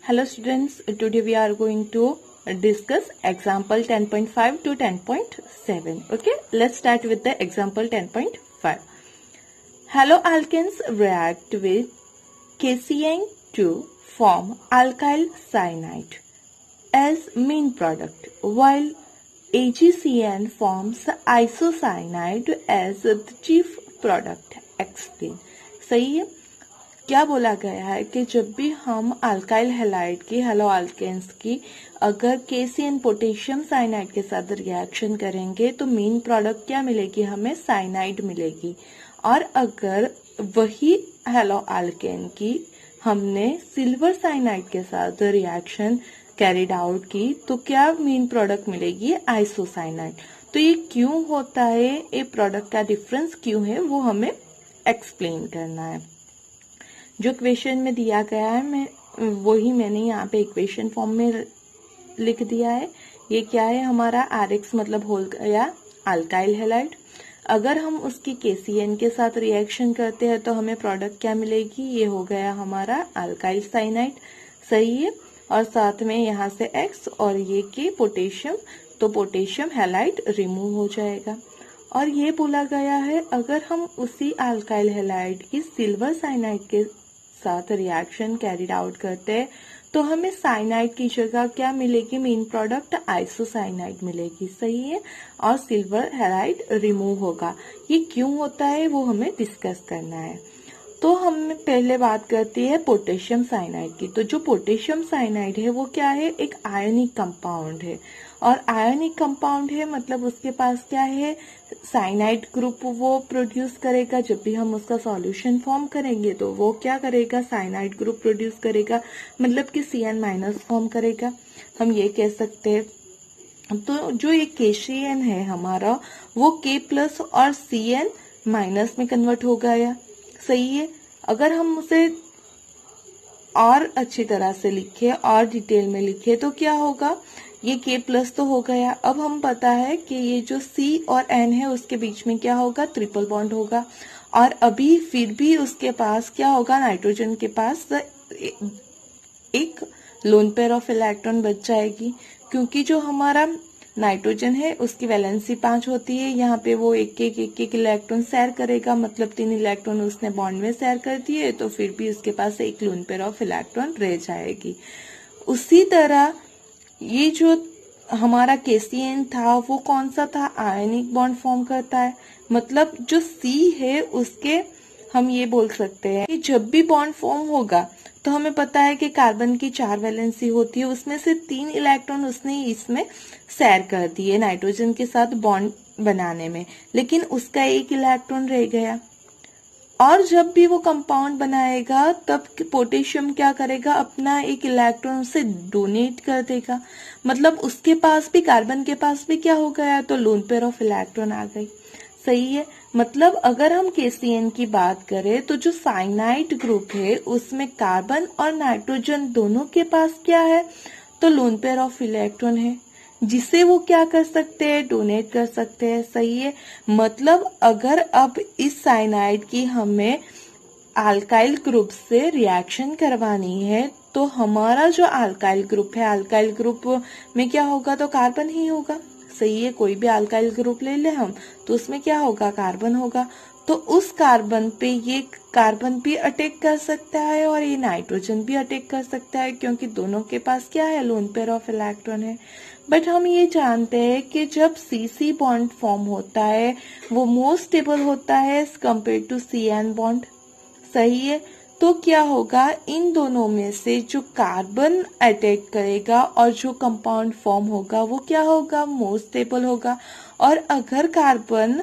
Hello students, today we are going to discuss example 10.5 to 10.7. Okay, let's start with the example 10.5. Haloalkanes react with KCN to form alkyl cyanide as main product, while AgCN forms isocyanide as the chief product. Explain. सही है। क्या बोला गया है कि जब भी हम अल्काइल हैलाइड की हेलो अल्केन्स की अगर केसीएन पोटेशियम साइनाइड के साथ रिएक्शन करेंगे तो मेन प्रोडक्ट क्या मिलेगी, हमें साइनाइड मिलेगी। और अगर वही हेलो अल्केन की हमने सिल्वर साइनाइड के साथ रिएक्शन कैरिड आउट की तो क्या मेन प्रोडक्ट मिलेगी, आइसोसाइनाइड। तो ये क्यों होता है, ये प्रोडक्ट का डिफरेंस क्यों है, वो हमें एक्सप्लेन करना है। जो क्वेश्चन में दिया गया है वही मैंने यहाँ पे इक्वेशन फॉर्म में लिख दिया है। ये क्या है, हमारा RX मतलब होल या अल्काइल हैलाइड। अगर हम उसकी KCN के साथ रिएक्शन करते हैं तो हमें प्रोडक्ट क्या मिलेगी, ये हो गया हमारा अल्काइल साइनाइड। सही है। और साथ में यहाँ से X और ये के पोटेशियम, तो पोटेशियम हैलाइड रिमूव हो जाएगा। और ये बोला गया है अगर हम उसी अल्काइल हैलाइड की सिल्वर साइनाइड के साथ रिएक्शन कैरिड आउट करते हैं तो हमें साइनाइड की जगह क्या मिलेगी, मेन प्रोडक्ट आइसोसाइनाइड मिलेगी। सही है। और सिल्वर हैलाइड रिमूव होगा। ये क्यों होता है वो हमें डिस्कस करना है। तो हम पहले बात करते हैं पोटेशियम साइनाइड की। तो जो पोटेशियम साइनाइड है वो क्या है, एक आयनिक कंपाउंड है। और आयनिक कंपाउंड है मतलब उसके पास क्या है, साइनाइड ग्रुप वो प्रोड्यूस करेगा। जब भी हम उसका सॉल्यूशन फॉर्म करेंगे तो वो क्या करेगा, साइनाइड ग्रुप प्रोड्यूस करेगा, मतलब कि CN- फॉर्म करेगा, हम ये कह सकते हैं। तो जो ये KCN है हमारा वो K+ और CN- में कन्वर्ट हो गया। सही है। अगर हम उसे और अच्छी तरह से लिखे और डिटेल में लिखे तो क्या होगा, ये K+ तो हो गया। अब हम पता है कि ये जो C और N है उसके बीच में क्या होगा, ट्रिपल बॉन्ड होगा। और अभी फिर भी उसके पास क्या होगा, नाइट्रोजन के पास एक लोन पेयर ऑफ इलेक्ट्रॉन बच जाएगी, क्योंकि जो हमारा नाइट्रोजन है उसकी वैलेंसी 5 होती है। यहाँ पे वो एक इलेक्ट्रॉन शेयर करेगा, मतलब 3 इलेक्ट्रॉन उसने बॉन्ड में शेयर कर दिए, तो फिर भी उसके पास एक लोन पेयर ऑफ इलेक्ट्रॉन रह जाएगी। उसी तरह ये जो हमारा KCN था वो कौन सा था, आयनिक बॉन्ड फॉर्म करता है। मतलब जो C है उसके हम ये बोल सकते हैं कि जब भी बॉन्ड फॉर्म होगा तो हमें पता है कि कार्बन की 4 वैलेंसी होती है, उसमें से 3 इलेक्ट्रॉन उसने इसमें शेयर कर दिए नाइट्रोजन के साथ बॉन्ड बनाने में, लेकिन उसका एक इलेक्ट्रॉन रह गया। और जब भी वो कंपाउंड बनाएगा तब पोटेशियम क्या करेगा, अपना एक इलेक्ट्रॉन उसे डोनेट कर देगा। मतलब उसके पास भी, कार्बन के पास भी क्या हो गया, तो लोन पेयर ऑफ इलेक्ट्रॉन आ गई। सही है। मतलब अगर हम KCN की बात करें तो जो साइनाइड ग्रुप है उसमें कार्बन और नाइट्रोजन दोनों के पास क्या है, तो लोन पेयर ऑफ इलेक्ट्रॉन है, जिसे वो क्या कर सकते हैं, डोनेट कर सकते हैं। सही है। मतलब अगर अब इस साइनाइड की हमें अल्काइल ग्रुप से रिएक्शन करवानी है तो हमारा जो अल्काइल ग्रुप है, अल्काइल ग्रुप में क्या होगा, तो कार्बन ही होगा। सही है। कोई भी अल्काइल ग्रुप ले ले हम तो उसमें क्या होगा, कार्बन होगा। तो उस कार्बन पे ये कार्बन भी अटैक कर सकता है और ये नाइट्रोजन भी अटैक कर सकता है, क्योंकि दोनों के पास क्या है, लोन पेयर ऑफ इलेक्ट्रॉन है। बट हम ये जानते हैं कि जब CC बॉन्ड फॉर्म होता है वो मोर स्टेबल होता है as compared to CN bond. सही है। तो क्या होगा, इन दोनों में से जो कार्बन अटैक करेगा और जो कंपाउंड फॉर्म होगा वो क्या होगा, मोर स्टेबल होगा। और अगर कार्बन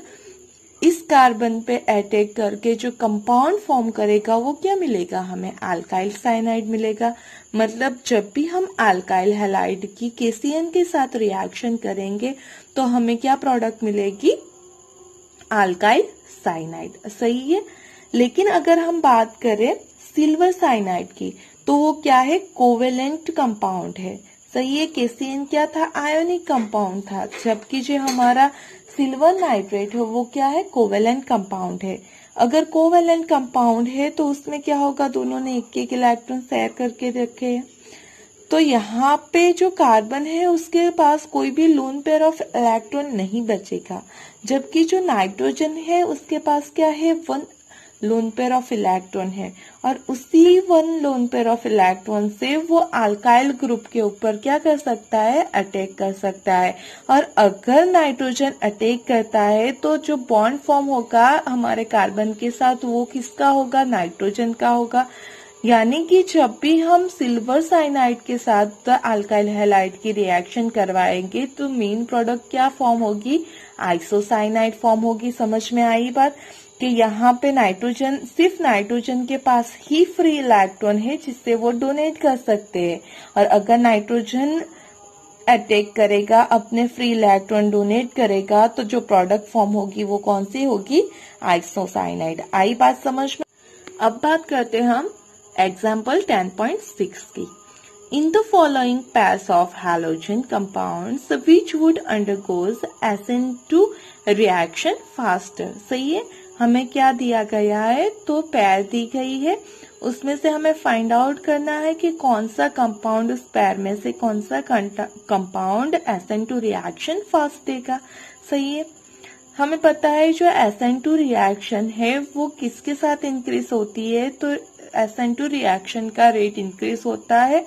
इस कार्बन पे अटैक करके जो कंपाउंड फॉर्म करेगा वो क्या मिलेगा, हमें अल्काइल साइनाइड मिलेगा। मतलब जब भी हम अल्काइल हैलाइड की KCN के साथ रिएक्शन करेंगे तो हमें क्या प्रोडक्ट मिलेगी, अल्काइल साइनाइड। सही है। लेकिन अगर हम बात करें सिल्वर साइनाइड की तो वो क्या है, कोवेलेंट कंपाउंड है। सही है। KCN क्या था, आयोनिक कंपाउंड था, जबकि जो हमारा सिल्वर नाइट्रेट है वो क्या है, कोवेलेंट कंपाउंड है। अगर कोवेलेंट कंपाउंड है तो उसमें क्या होगा, दोनों ने एक इलेक्ट्रॉन शेयर करके रखे हैं। तो यहाँ पे जो कार्बन है उसके पास कोई भी लोन पेयर ऑफ इलेक्ट्रॉन नहीं बचेगा, जबकि जो नाइट्रोजन है उसके पास क्या है, one lone pair of electron है, और उसी one lone pair of electron से वो अल्काइल ग्रुप के ऊपर क्या कर सकता है, अटैक कर सकता है। और अगर नाइट्रोजन अटैक करता है तो जो बॉन्ड फॉर्म होगा हमारे कार्बन के साथ वो किसका होगा, नाइट्रोजन का होगा। यानी कि जब भी हम सिल्वर साइनाइड के साथ अल्काइल हैलाइड की रिएक्शन करवाएंगे तो मेन प्रोडक्ट क्या फॉर्म होगी, आइसोसाइनाइड फॉर्म होगी। समझ में आई बात कि यहाँ पे नाइट्रोजन, सिर्फ नाइट्रोजन के पास ही फ्री इलेक्ट्रॉन है जिससे वो डोनेट कर सकते हैं, और अगर नाइट्रोजन अटैक करेगा, अपने फ्री इलेक्ट्रॉन डोनेट करेगा, तो जो प्रोडक्ट फॉर्म होगी वो कौन सी होगी, आइसोसाइनाइड। आई बात समझ में। अब बात करते हैं हम एग्जाम्पल 10.6 की। In the following pairs of halogen compounds, which would undergoes SN2 reaction faster? सही है, हमें क्या दिया गया है, तो पैर दी गई है, उसमें से हमें फाइंड आउट करना है कि कौन सा कंपाउंड, उस पैर में से कौन सा कंपाउंड SN2 रिएक्शन फास्ट देगा। सही है, हमें पता है जो SN2 रिएक्शन है वो किसके साथ इंक्रीज होती है, तो SN2 रिएक्शन का रेट इंक्रीज होता है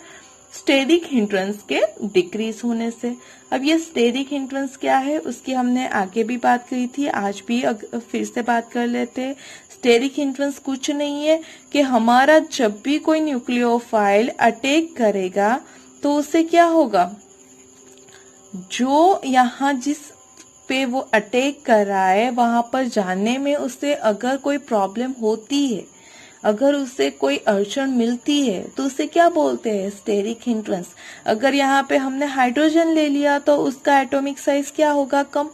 स्टेरिक हिंड्रेंस के डिक्रीज होने से। अब ये स्टेरिक हिंड्रेंस क्या है उसकी हमने आगे भी बात करी थी, आज भी फिर से बात कर लेते हैं। स्टेरिक हिंड्रेंस कुछ नहीं है कि हमारा जब भी कोई न्यूक्लियोफाइल अटैक करेगा तो उससे क्या होगा, जो यहाँ जिस पे वो अटैक कर रहा है वहां पर जाने में उससे अगर कोई प्रॉब्लम होती है, अगर उससे कोई अड़चन मिलती है तो उसे क्या बोलते हैं, स्टेरिक हिंड्रेंस। अगर यहाँ पे हमने हाइड्रोजन ले लिया तो उसका एटॉमिक साइज क्या होगा, कम,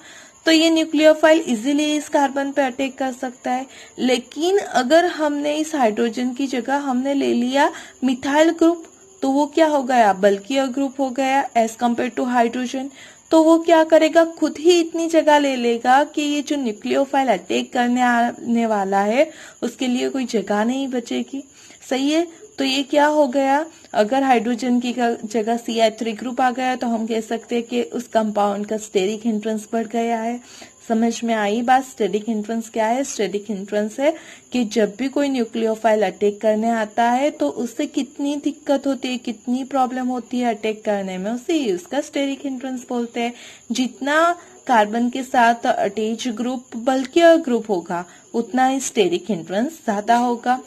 तो ये न्यूक्लियोफाइल इजीली इस कार्बन पे अटैक कर सकता है। लेकिन अगर हमने इस हाइड्रोजन की जगह हमने ले लिया मिथाइल ग्रुप तो वो क्या हो गया, बल्कियर ग्रुप हो गया एज कम्पेयर टू हाइड्रोजन। तो वो क्या करेगा, खुद ही इतनी जगह ले लेगा कि ये जो न्यूक्लियोफाइल अटैक करने आने वाला है उसके लिए कोई जगह नहीं बचेगी। सही है, तो ये क्या हो गया, अगर हाइड्रोजन की जगह CH3 ग्रुप आ गया तो हम कह सकते हैं कि उस कंपाउंड का स्टेरिक हिंड्रेंस बढ़ गया है। समझ में आई बात। स्टेरिक हिंड्रेंस क्या है, स्टेरिक हिंड्रेंस है कि जब भी कोई न्यूक्लियोफाइल अटैक करने आता है तो उससे कितनी दिक्कत होती है, कितनी प्रॉब्लम होती है अटैक करने में, उसे उसका स्टेरिक हिंड्रेंस बोलते हैं। जितना कार्बन के साथ अटैच ग्रुप बल्कियर ग्रुप होगा उतना ही स्टेरिक हिंड्रेंस ज्यादा होगा।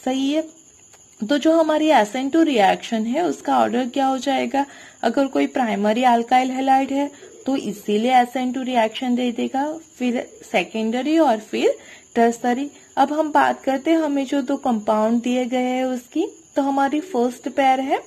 सही है, तो जो हमारी SN2 रिएक्शन है उसका ऑर्डर क्या हो जाएगा, अगर कोई प्राइमरी अल्काइल हैलाइड है तो इसीलिए SN2 रिएक्शन दे देगा, फिर सेकेंडरी और फिर टर्सरी। अब हम बात करते हैं हमें जो दो कंपाउंड दिए गए हैं उसकी, तो हमारी फर्स्ट पेयर है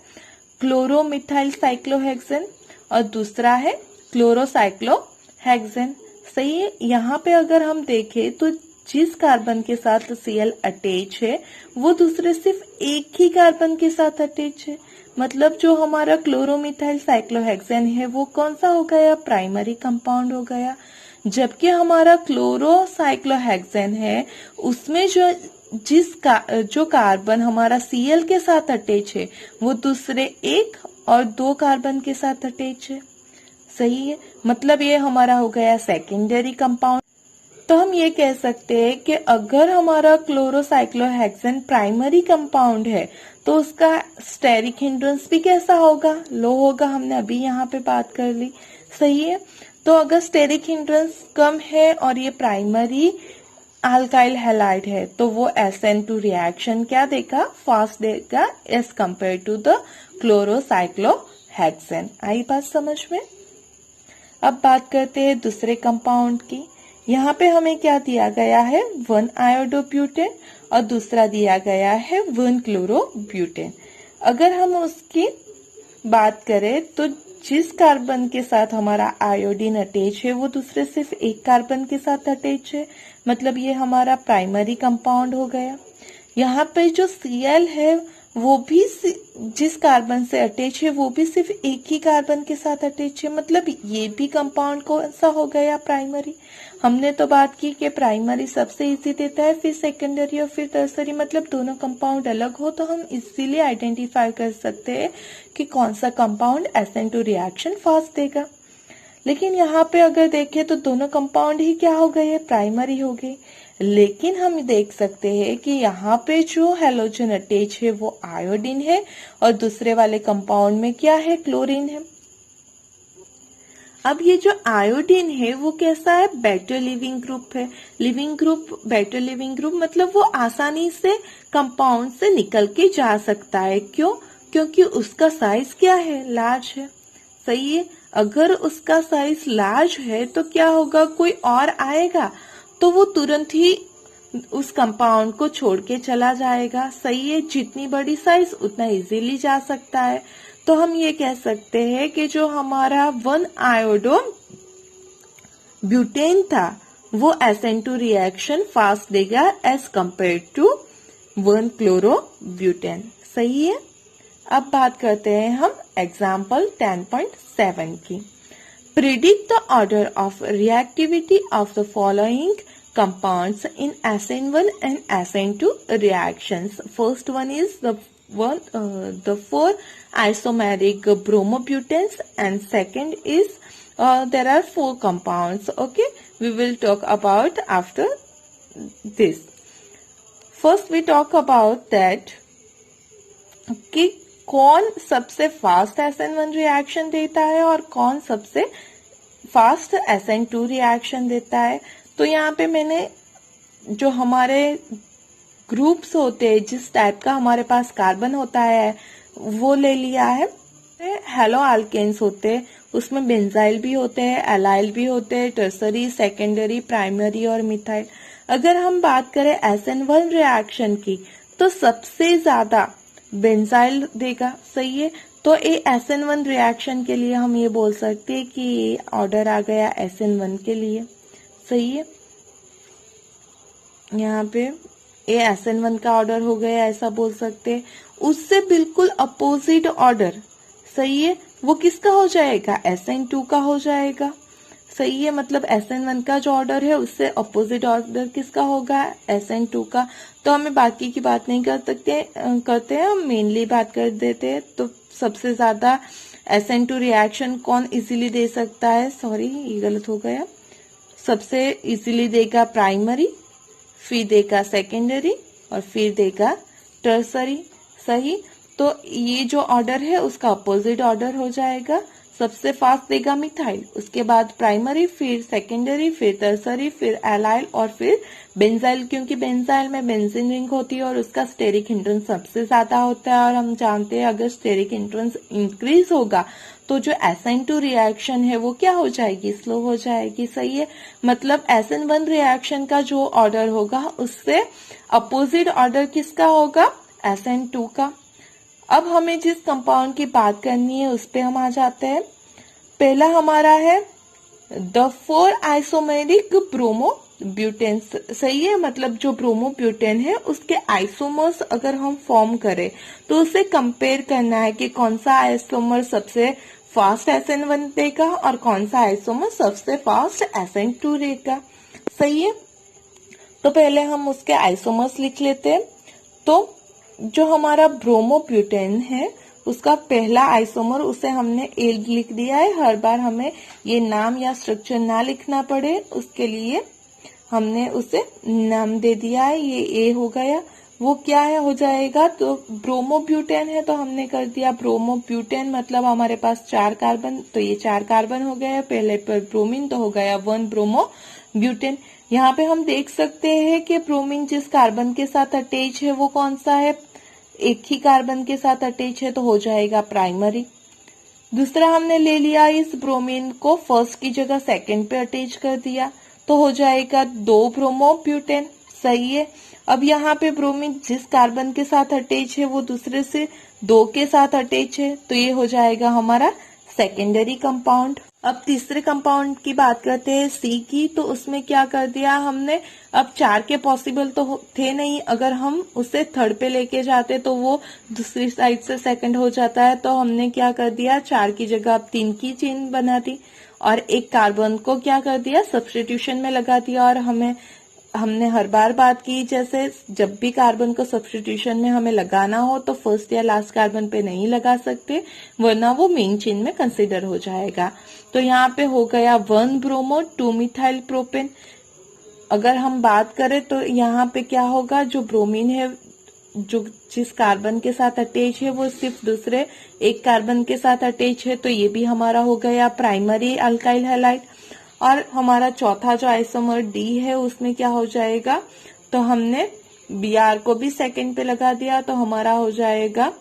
क्लोरोमिथाइल साइक्लोहेक्सेन और दूसरा है क्लोरोसाइक्लोहेक्सेन। सही है, यहाँ पे अगर हम देखें तो जिस कार्बन के साथ Cl अटैच है वो दूसरे सिर्फ एक ही कार्बन के साथ अटैच है, मतलब जो हमारा क्लोरोमिथाइल साइक्लोहेक्सेन है वो कौन सा हो गया, प्राइमरी कंपाउंड हो गया। जबकि हमारा क्लोरोसाइक्लोहेक्सेन है उसमें जो कार्बन हमारा Cl के साथ अटैच है वो दूसरे एक और दो कार्बन के साथ अटैच है। सही है, मतलब ये हमारा हो गया सेकेंडरी कंपाउंड। तो हम ये कह सकते हैं कि अगर हमारा क्लोरोसाइक्लोहेक्सेन प्राइमरी कंपाउंड है तो उसका स्टेरिक हिंड्रेंस भी कैसा होगा, लो होगा, हमने अभी यहाँ पे बात कर ली। सही है, तो अगर स्टेरिक हिंड्रेंस कम है और ये प्राइमरी अल्काइल हैलाइड है तो वो SN2 रिएक्शन क्या देगा, फास्ट देगा एज कंपेयर टू द क्लोरोसाइक्लोहेक्सेन। आई बात समझ में। अब बात करते हैं दूसरे कंपाउंड की। यहाँ पे हमें क्या दिया गया है, 1 आयोडोब्यूटेन और दूसरा दिया गया है 1 क्लोरोब्यूटेन। अगर हम उसकी बात करें तो जिस कार्बन के साथ हमारा आयोडीन अटैच है वो दूसरे सिर्फ एक कार्बन के साथ अटैच है, मतलब ये हमारा प्राइमरी कंपाउंड हो गया। यहाँ पे जो Cl है वो भी जिस कार्बन से अटैच है वो भी सिर्फ एक ही कार्बन के साथ अटैच है, मतलब ये भी कंपाउंड कौन सा हो गया, प्राइमरी। हमने तो बात की कि प्राइमरी सबसे इजी देता है, फिर सेकेंडरी और फिर टर्सरी, मतलब दोनों कंपाउंड अलग हो तो हम इजीली आइडेंटिफाई कर सकते हैं कि कौन सा कंपाउंड SN2 रिएक्शन फास्ट देगा। लेकिन यहाँ पे अगर देखें तो दोनों कंपाउंड ही क्या हो गए, प्राइमरी हो गए। लेकिन हम देख सकते हैं कि यहाँ पे जो हैलोजन अटैच है वो आयोडीन है और दूसरे वाले कंपाउंड में क्या है, क्लोरीन है। अब ये जो आयोडीन है वो कैसा है, बेटर लिविंग ग्रुप है। Leaving group, better leaving group मतलब वो आसानी से कंपाउंड से निकल के जा सकता है। क्यों? क्योंकि उसका साइज क्या है, लार्ज है। सही है। अगर उसका साइज लार्ज है तो क्या होगा, कोई और आएगा तो वो तुरंत ही उस कंपाउंड को छोड़ के चला जाएगा। सही है। जितनी बड़ी साइज उतना इजीली जा सकता है। तो हम ये कह सकते हैं कि जो हमारा 1 आयोडो ब्यूटेन था वो SN2 रिएक्शन फास्ट देगा as compared to 1 chlorobutane. सही है। अब बात करते हैं हम एग्जाम्पल 10.7 की। Predict the order of reactivity of the following compounds in SN1 and SN2 reactions. First one is the 4 isomeric bromobutanes, and second is there are 4 compounds. Okay, we will talk about after this. First we talk about that कि कौन सबसे fast SN1 reaction देता है और कौन सबसे fast SN2 reaction देता है। तो यहाँ पे मैंने जो हमारे ग्रुप्स होते हैं, जिस टाइप का हमारे पास कार्बन होता है वो ले लिया है। हेलो अल्केन्स होते हैं, उसमें बेंजाइल भी होते हैं, एलाइल भी होते हैं, टर्सरी, सेकेंडरी, प्राइमरी और मिथाइल। अगर हम बात करें SN1 रिएक्शन की तो सबसे ज्यादा बेंजाइल देगा। सही है। तो ये SN1 रिएक्शन के लिए हम ये बोल सकते हैं कि ये ऑर्डर आ गया SN1 के लिए। सही है। यहाँ पे ये SN1 का ऑर्डर हो गया, ऐसा बोल सकते हैं। उससे बिल्कुल अपोजिट ऑर्डर, सही है, वो किसका हो जाएगा, SN2 का हो जाएगा। सही है। मतलब SN1 का जो ऑर्डर है उससे अपोजिट ऑर्डर किसका होगा, SN2 का। तो हमें बाकी की बात नहीं करते हैं, हम मेनली बात कर देते हैं। तो सबसे ज्यादा SN2 रिएक्शन कौन इजीली दे सकता है, सॉरी ये गलत हो गया, सबसे इजीली देगा प्राइमरी, फिर देगा सेकेंडरी और फिर देगा टर्सरी। सही। तो ये जो ऑर्डर है उसका अपोजिट ऑर्डर हो जाएगा। सबसे फास्ट देगा मिथाइल, उसके बाद प्राइमरी, फिर सेकेंडरी, फिर टर्सरी, फिर एलाइल और फिर बेंजाइल, क्योंकि बेंजाइल में बेंजीन रिंग होती है और उसका स्टेरिक हिंड्रेंस सबसे ज्यादा होता है। और हम जानते हैं अगर स्टेरिक हिंड्रेंस इंक्रीज होगा तो जो SN2 रिएक्शन है वो क्या हो जाएगी, स्लो हो जाएगी। सही है। मतलब SN1 रिएक्शन का जो ऑर्डर होगा उससे अपोजिट ऑर्डर किसका होगा, SN2 का। अब हमें जिस कंपाउंड की बात करनी है उस पे हम आ जाते हैं। पहला हमारा है द 4 आइसोमेरिक ब्रोमोब्यूटेन। सही है। मतलब जो ब्रोमोब्यूटेन है उसके आइसोमर्स अगर हम फॉर्म करें तो उसे कंपेयर करना है कि कौन सा आइसोमर सबसे फास्ट SN1 देगा और कौन सा आइसोमर सबसे फास्ट SN2 देगा। सही है। तो पहले हम उसके आइसोमर्स लिख लेते हैं। तो जो हमारा ब्रोमोब्यूटेन है उसका पहला आइसोमर, उसे हमने ए लिख दिया है। हर बार हमें ये नाम या स्ट्रक्चर ना लिखना पड़े उसके लिए हमने उसे नाम दे दिया है। ये ए हो गया, वो क्या है हो जाएगा, तो ब्रोमोब्यूटेन है तो हमने कर दिया ब्रोमोब्यूटेन, मतलब हमारे पास 4 कार्बन, तो ये 4 कार्बन हो गया। पहले पर ब्रोमीन तो हो गया 1 ब्रोमोब्यूटेन। यहाँ पे हम देख सकते हैं कि ब्रोमीन जिस कार्बन के साथ अटैच है वो कौन सा है, एक ही कार्बन के साथ अटैच है तो हो जाएगा प्राइमरी। दूसरा हमने ले लिया इस ब्रोमीन को फर्स्ट की जगह सेकंड पे अटैच कर दिया तो हो जाएगा 2 ब्रोमोब्यूटेन। सही है। अब यहाँ पे ब्रोमीन जिस कार्बन के साथ अटैच है वो दूसरे से 2 के साथ अटैच है तो ये हो जाएगा हमारा सेकेंडरी कंपाउंड। अब तीसरे कंपाउंड की बात करते हैं सी की। तो उसमें क्या कर दिया हमने, अब 4 के पॉसिबल तो थे नहीं, अगर हम उसे थर्ड पे लेके जाते तो वो दूसरी साइड से सेकंड हो जाता है। तो हमने क्या कर दिया, 4 की जगह अब 3 की चेन बना दी और एक कार्बन को क्या कर दिया, सब्स्टिट्यूशन में लगा दिया। और हमने हर बार बात की, जैसे जब भी कार्बन को सब्स्टिट्यूशन में हमें लगाना हो तो फर्स्ट या लास्ट कार्बन पे नहीं लगा सकते, वरना वो मेन चेन में कंसिडर हो जाएगा। तो यहाँ पे हो गया 1 ब्रोमो 2 मिथाइल प्रोपेन। अगर हम बात करें तो यहाँ पे क्या होगा, जो ब्रोमीन है जो जिस कार्बन के साथ अटैच है वो सिर्फ दूसरे एक कार्बन के साथ अटैच है, तो ये भी हमारा हो गया प्राइमरी अल्काइल हैलाइड। और हमारा चौथा जो आइसोमर डी है उसमें क्या हो जाएगा, तो हमने Br को भी सेकंड पे लगा दिया, तो हमारा हो जाएगा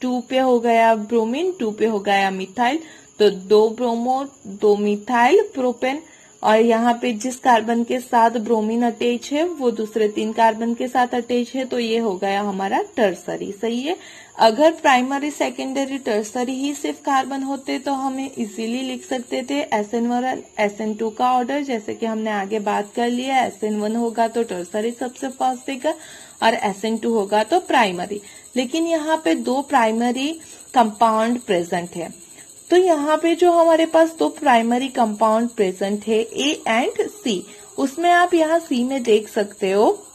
2 पे हो गया ब्रोमीन, 2 पे हो गया मिथाइल, तो 2 ब्रोमो 2 मिथाइल प्रोपेन। और यहाँ पे जिस कार्बन के साथ ब्रोमीन अटैच है वो दूसरे 3 कार्बन के साथ अटैच है, तो ये हो गया हमारा टर्सरी। सही है। अगर प्राइमरी सेकेंडरी टर्सरी ही सिर्फ कार्बन होते तो हमें इजीली लिख सकते थे SN1 SN2 का ऑर्डर, जैसे कि हमने आगे बात कर लिया। SN1 होगा तो टर्सरी सबसे फर्स्ट देगा और SN2 होगा तो प्राइमरी। लेकिन यहाँ पे 2 प्राइमरी कंपाउंड प्रेजेंट है, तो यहाँ पे जो हमारे पास 2 प्राइमरी कंपाउंड प्रेजेंट है A एंड C, उसमें आप यहाँ C में देख सकते हो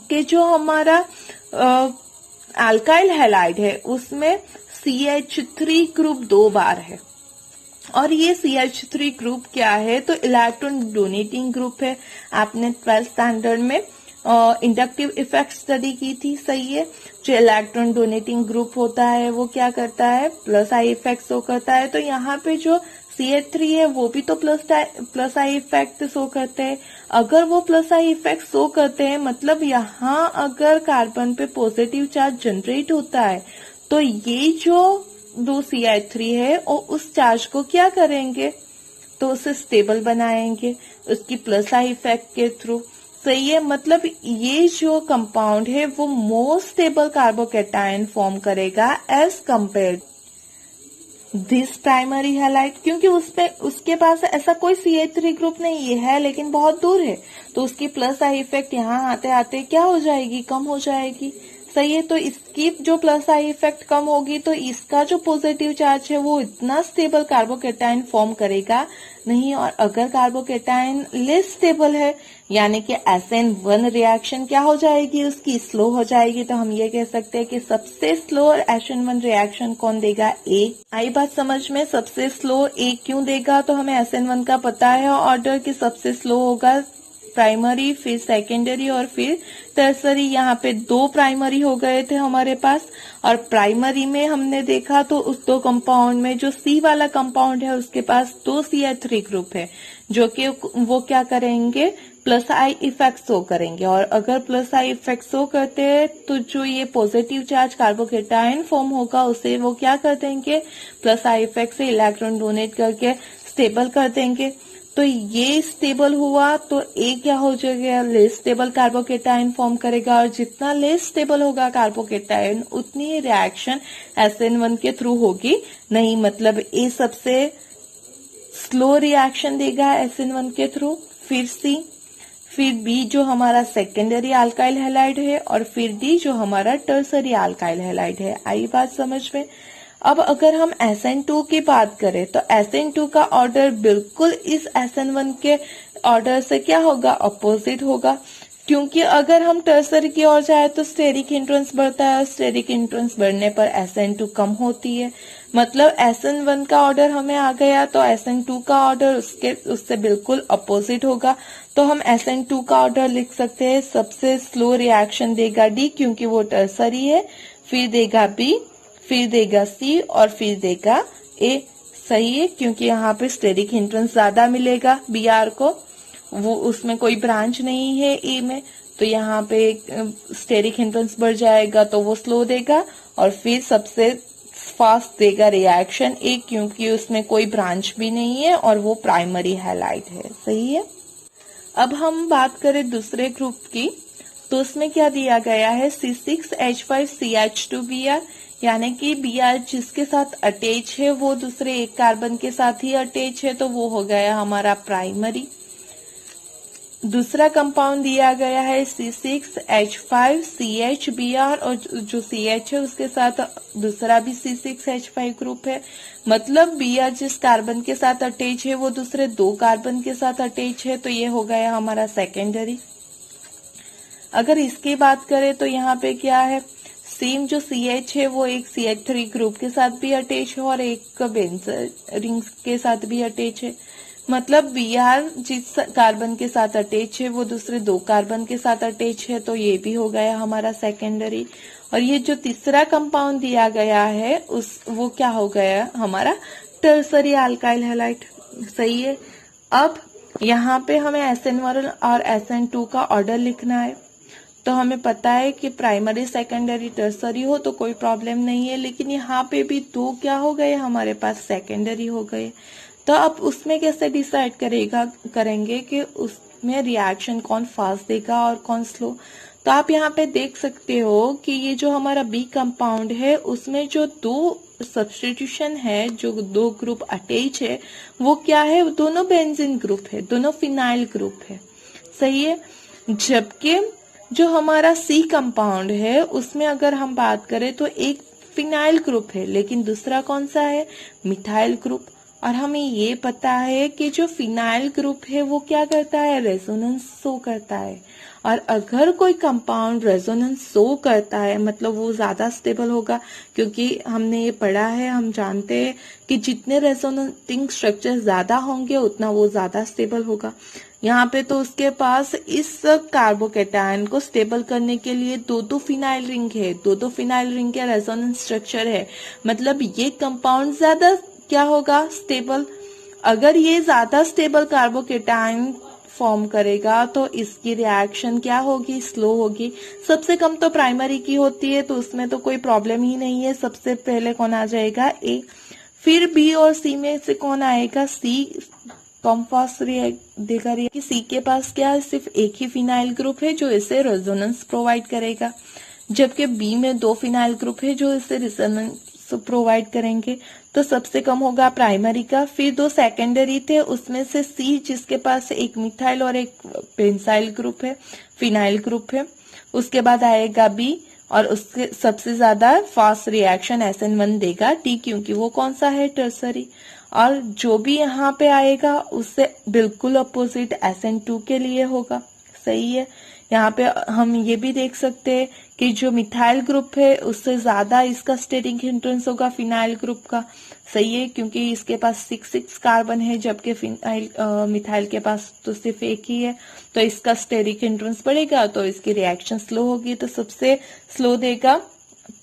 कि जो हमारा अल्काइल हैलाइड है उसमें CH3 ग्रुप 2 बार है। और ये CH3 ग्रुप क्या है, तो इलेक्ट्रॉन डोनेटिंग ग्रुप है। आपने 12th स्टैंडर्ड में इंडक्टिव इफेक्ट स्टडी की थी। सही है। जो इलेक्ट्रॉन डोनेटिंग ग्रुप होता है वो क्या करता है, प्लस आई इफेक्ट शो करता है। तो यहाँ पे जो CH3 है वो भी तो प्लस आई इफेक्ट शो करते हैं। अगर वो प्लस आई इफेक्ट शो करते हैं मतलब यहाँ अगर कार्बन पे पॉजिटिव चार्ज जनरेट होता है, तो ये जो 2 CH3 है और उस चार्ज को क्या करेंगे, तो उसे स्टेबल बनाएंगे उसकी प्लस आई इफेक्ट के थ्रू। सही है। मतलब ये जो कंपाउंड है वो मोर स्टेबल कार्बोकैटायन फॉर्म करेगा as compare this primary halide, क्योंकि उसके पास ऐसा कोई CH3 ग्रुप नहीं है लेकिन बहुत दूर है, तो उसकी प्लस आई इफेक्ट यहाँ आते आते क्या हो जाएगी, कम हो जाएगी। सही है। तो इसकी जो प्लस आई इफेक्ट कम होगी तो इसका जो पॉजिटिव चार्ज है वो इतना स्टेबल कार्बोकैटायन फॉर्म करेगा नहीं। और अगर कार्बोकैटायन लेस स्टेबल है यानी कि SN1 रिएक्शन क्या हो जाएगी, उसकी स्लो हो जाएगी। तो हम ये कह सकते हैं कि सबसे स्लो SN1 रिएक्शन कौन देगा, A। आई बात समझ में। सबसे स्लो A क्यों देगा, तो हमें SN1 का पता है ऑर्डर कि सबसे स्लो होगा प्राइमरी, फिर सेकेंडरी और फिर टर्सरी। यहाँ पे 2 प्राइमरी हो गए थे हमारे पास, और प्राइमरी में हमने देखा तो उस 2 कंपाउंड में जो C वाला कंपाउंड है उसके पास 2 CH3 ग्रुप है, जो कि वो क्या करेंगे, प्लस आई इफेक्ट शो करेंगे। और अगर प्लस आई इफेक्ट शो करते हैं तो जो ये पॉजिटिव चार्ज कार्बोकैटायन फॉर्म होगा उसे वो क्या कर देंगे, प्लस आई इफेक्ट से इलेक्ट्रॉन डोनेट करके स्टेबल कर देंगे। तो ये स्टेबल हुआ तो A क्या हो जाएगा, लेस स्टेबल कार्बोकैटायन फॉर्म करेगा। और जितना लेस स्टेबल होगा कार्बोकैटायन उतनी रिएक्शन SN1 के थ्रू होगी नहीं। मतलब A सबसे स्लो रिएक्शन देगा SN1 के थ्रू, फिर C, फिर B जो हमारा सेकेंडरी अल्काइल हैलाइड है, और फिर D जो हमारा टर्सरी अल्काइल हैलाइड है। आई बात समझ में। अब अगर हम SN2 की बात करें तो SN2 का ऑर्डर बिल्कुल इस SN1 के ऑर्डर से क्या होगा, अपोजिट होगा। क्योंकि अगर हम टर्सरी की ओर जाए तो स्टेरिक हिंड्रेंस बढ़ता है, और स्टेरिक हिंड्रेंस बढ़ने पर SN2 कम होती है। मतलब SN1 का ऑर्डर हमें आ गया तो SN2 का ऑर्डर उससे बिल्कुल अपोजिट होगा। तो हम SN2 का ऑर्डर लिख सकते हैं, सबसे स्लो रिएक्शन देगा D क्योंकि वो टर्सरी है, फिर देगा B, फिर देगा C और फिर देगा A। सही है। क्योंकि यहाँ पे स्टेरिक हिंड्रेंस ज्यादा मिलेगा Br को, वो उसमें कोई ब्रांच नहीं है A में, तो यहाँ पे स्टेरिक हिंड्रेंस बढ़ जाएगा तो वो स्लो देगा। और फिर सबसे फास्ट देगा रिएक्शन A क्योंकि उसमें कोई ब्रांच भी नहीं है और वो प्राइमरी हैलाइड है। सही है। अब हम बात करें दूसरे ग्रुप की, तो उसमें क्या दिया गया है, C6H5CH2Br। यानी कि Br जिसके साथ अटैच है वो दूसरे एक कार्बन के साथ ही अटैच है, तो वो हो गया हमारा प्राइमरी। दूसरा कंपाउंड दिया गया है C6H5CH Br, और जो CH है उसके साथ दूसरा भी C6H5 ग्रुप है। मतलब Br जिस कार्बन के साथ अटैच है वो दूसरे दो कार्बन के साथ अटैच है, तो ये हो गया हमारा सेकेंडरी। अगर इसकी बात करें तो यहाँ पे क्या है, सेम जो CH है वो एक CH3 ग्रुप के साथ भी अटैच है और एक बेंजीन रिंग के साथ भी अटैच है। मतलब Br जिस कार्बन के साथ अटैच है वो दूसरे दो कार्बन के साथ अटैच है, तो ये भी हो गया हमारा सेकेंडरी। और ये जो तीसरा कंपाउंड दिया गया है वो क्या हो गया हमारा टर्सरी अल्काइल हैलाइड। सही है। अब यहाँ पे हमें SN1 और SN2 का ऑर्डर लिखना है। तो हमें पता है कि प्राइमरी सेकेंडरी टर्सरी हो तो कोई प्रॉब्लम नहीं है, लेकिन यहाँ पे भी दो क्या हो गए हमारे पास सेकेंडरी हो गए। तो अब उसमें कैसे डिसाइड करेंगे कि उसमें रिएक्शन कौन फास्ट देगा और कौन स्लो। तो आप यहाँ पे देख सकते हो कि ये जो हमारा बी कंपाउंड है उसमें जो दो सब्स्टिट्यूशन है, जो दो ग्रुप अटैच है, वो क्या है, दोनों बेंजीन ग्रुप है, दोनों फिनाइल ग्रुप है। सही है। जबकि जो हमारा सी कंपाउंड है उसमें अगर हम बात करें तो एक फिनाइल ग्रुप है, लेकिन दूसरा कौन सा है, मिथाइल ग्रुप। और हमें ये पता है कि जो फिनाइल ग्रुप है वो क्या करता है, रेजोनेंस शो करता है। और अगर कोई कंपाउंड रेजोनेंस शो करता है मतलब वो ज्यादा स्टेबल होगा, क्योंकि हमने ये पढ़ा है, हम जानते हैं कि जितने रेजोनेटिंग स्ट्रक्चर ज्यादा होंगे उतना वो ज्यादा स्टेबल होगा। यहाँ पे तो उसके पास इस कार्बोकेटायन को स्टेबल करने के लिए दो फिनाइल रिंग है, दो फिनाइल रिंग के रेजोनेंस स्ट्रक्चर है। मतलब ये कंपाउंड ज्यादा क्या होगा, स्टेबल। अगर ये ज्यादा स्टेबल कार्बोकेटायन फॉर्म करेगा तो इसकी रिएक्शन क्या होगी, स्लो होगी। सबसे कम तो प्राइमरी की होती है, तो उसमें तो कोई प्रॉब्लम ही नहीं है। सबसे पहले कौन आ जाएगा, ए। फिर बी और सी में से कौन आएगा, सी कम फास्ट देगा। कि सी के पास क्या है, सिर्फ एक ही फिनाइल ग्रुप है जो इसे रेजोनेंस प्रोवाइड करेगा, जबकि बी में दो फिनाइल ग्रुप है जो इसे रेजोनेंस प्रोवाइड करेंगे। तो सबसे कम होगा प्राइमरी का। फिर दो सेकेंडरी थे, उसमें से सी जिसके पास एक मिथाइल और एक बेंजाइल ग्रुप है, फिनाइल ग्रुप है। उसके बाद आएगा बी, और उसके सबसे ज्यादा फास्ट रिएक्शन SN1 देगा, टी, क्योंकि वो कौन सा है, टर्सरी। और जो भी यहाँ पे आएगा उससे बिल्कुल अपोजिट SN2 के लिए होगा। सही है। यहाँ पे हम ये भी देख सकते हैं कि जो मिथाइल ग्रुप है उससे ज्यादा इसका स्टेरिक हिंड्रेंस होगा फिनाइल ग्रुप का। सही है, क्योंकि इसके पास 6 कार्बन है, जबकि मिथाइल के पास तो सिर्फ एक ही है। तो इसका स्टेरिक हिंड्रेंस बढ़ेगा तो इसकी रिएक्शन स्लो होगी। तो सबसे स्लो देगा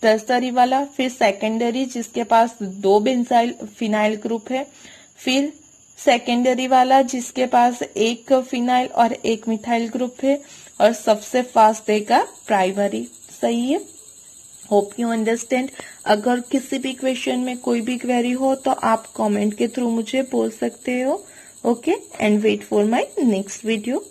टर्सरी वाला, फिर सेकेंडरी जिसके पास दो बेंजाइल फिनाइल ग्रुप है, फिर सेकेंडरी वाला जिसके पास एक फिनाइल और एक मिथाइल ग्रुप है, और सबसे फास्ट देगा प्राइमरी। सही है। Hope you understand. अगर किसी भी क्वेश्चन में कोई भी क्वेरी हो तो आप कमेंट के थ्रू मुझे बोल सकते हो। Okay, and wait for my next video.